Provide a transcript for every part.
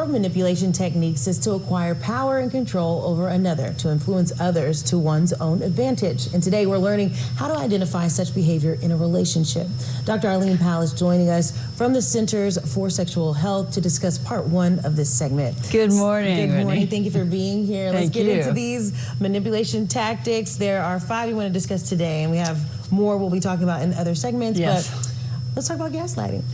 of manipulation techniques is to acquire power and control over another, to influence others to one's own advantage. And today we're learning how to identify such behavior in a relationship. Dr. Eileen is joining us from the Centers for Sexual Health to discuss part one of this segment. Good morning. Good morning. Thank you for being here. Let's get into these manipulation tactics. There are 5 we want to discuss today, and we have more we'll be talking about in other segments. Yes. But let's talk about gaslighting.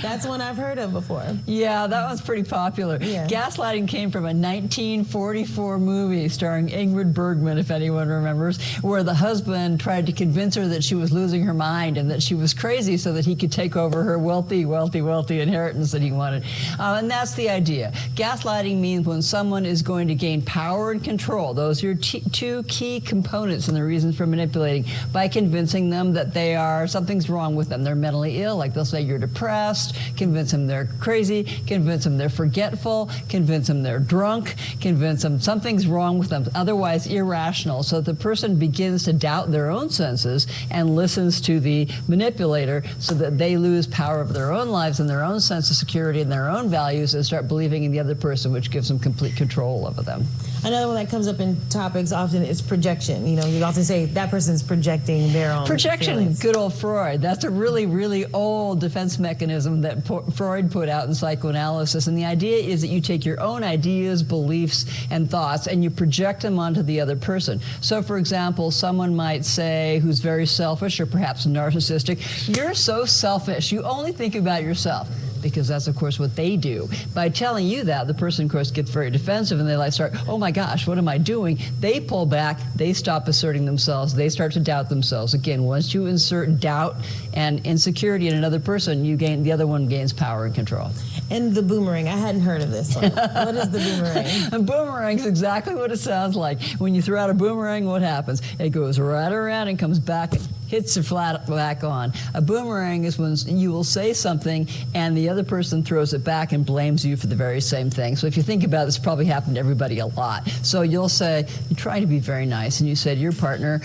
That's one I've heard of before. Yeah, that one's pretty popular. Yeah. Gaslighting came from a 1944 movie starring Ingrid Bergman, if anyone remembers, where the husband tried to convince her that she was losing her mind and that she was crazy so that he could take over her wealthy inheritance that he wanted. And that's the idea. Gaslighting means when someone is going to gain power and control. Those are two key components and the reasons for manipulating, by convincing them that something's wrong with them. They're mentally ill, like they'll say you're depressed, convince them they're crazy, convince them they're forgetful, convince them they're drunk, convince them something's wrong with them, otherwise irrational, so that the person begins to doubt their own senses and listens to the manipulator so that they lose power of their own lives and their own sense of security and their own values and start believing in the other person, which gives them complete control over them. Another one that comes up in topics often is projection. You know, you often say that person's projecting their own feelings. Good old Freud. That's a really old defense mechanism that Freud put out in psychoanalysis. And the idea is that you take your own ideas, beliefs, and thoughts, and you project them onto the other person. So, for example, someone might say, who's very selfish or perhaps narcissistic, "You're so selfish. You only think about yourself." Because that's, of course, what they do. By telling you that, the person, of course, gets very defensive and they start, oh my gosh, what am I doing? They pull back, they stop asserting themselves, they start to doubt themselves. Again, once you insert doubt and insecurity in another person, the other one gains power and control. And the boomerang, I hadn't heard of this one. What is the boomerang? A boomerang is exactly what it sounds like. When you throw out a boomerang, what happens? It goes right around and comes back and hits it flat back on. A boomerang is when you will say something and the other person throws it back and blames you for the very same thing. So if you think about it, this probably happened to everybody a lot. So you'll say, you're trying to be very nice, and you say to your partner,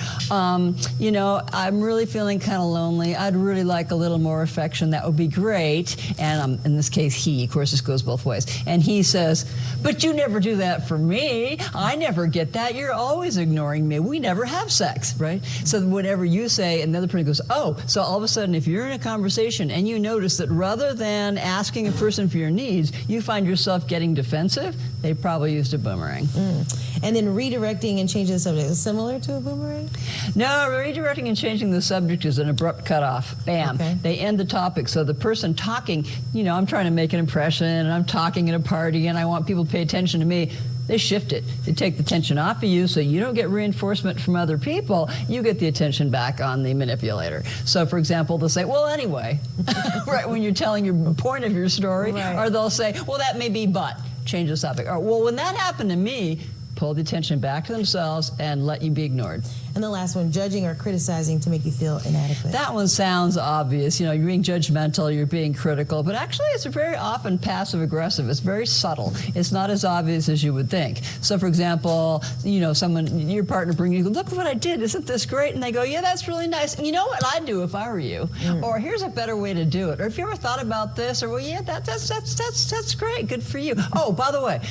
you know, I'm really feeling kind of lonely. I'd really like a little more affection. That would be great. And in this case, he, of course, this goes both ways. And he says, but you never do that for me. I never get that. You're always ignoring me. We never have sex, right? So whenever you say, and the other person goes, oh, so all of a sudden, if you're in a conversation and you notice that rather than asking a person for your needs, you find yourself getting defensive, they probably used a boomerang. And then redirecting and changing the subject is similar to a boomerang? No, redirecting and changing the subject is an abrupt cutoff. Bam. Okay. They end the topic. So the person talking, you know, I'm trying to make an impression, and I'm talking at a party, and I want people to pay attention to me. They shift it. They take the tension off of you so you don't get reinforcement from other people. You get the attention back on the manipulator. So, for example, they'll say, well, anyway, right when you're telling your point of your story, right. Or they'll say, well, that may be but, change the subject. Or, well, when that happened to me, pull the attention back to themselves and let you be ignored. And the last one, judging or criticizing to make you feel inadequate. That one sounds obvious. You know, you're being judgmental, you're being critical, but actually it's very often passive-aggressive. It's very subtle. It's not as obvious as you would think. So, for example, you know, your partner brings you, look what I did, isn't this great? And they go, yeah, that's really nice. And you know what I'd do if I were you? Or here's a better way to do it. Or if you ever thought about this, or well, yeah, that's great, good for you. Oh, by the way,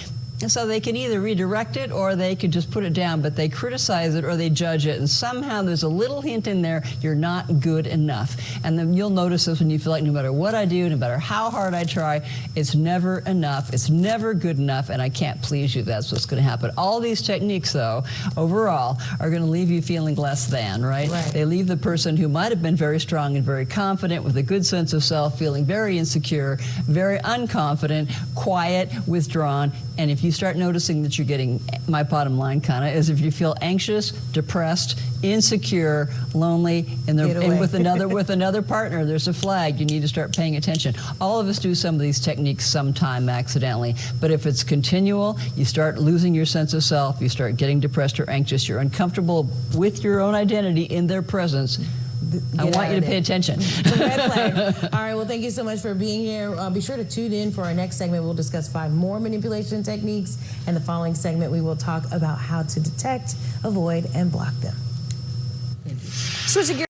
and so they can either redirect it or they could just put it down, but they criticize it or they judge it. And somehow there's a little hint in there, you're not good enough. And then you'll notice this when you feel like no matter what I do, no matter how hard I try, it's never enough, it's never good enough, and I can't please you. That's what's going to happen. All these techniques, though, overall, are going to leave you feeling less than, right? They leave the person who might have been very strong and very confident with a good sense of self feeling very insecure, very unconfident, quiet, withdrawn. And if you start noticing that you're getting, my bottom line kind of is if you feel anxious, depressed, insecure, lonely, and with another partner, there's a flag. You need to start paying attention. All of us do some of these techniques sometime accidentally, but if it's continual, you start losing your sense of self, you start getting depressed or anxious, you're uncomfortable with your own identity in their presence. I want you to pay attention. It's a red flag. All right, well, thank you so much for being here. Be sure to tune in for our next segment. We'll discuss 5 more manipulation techniques. And the following segment, we will talk about how to detect, avoid, and block them. Switching gears.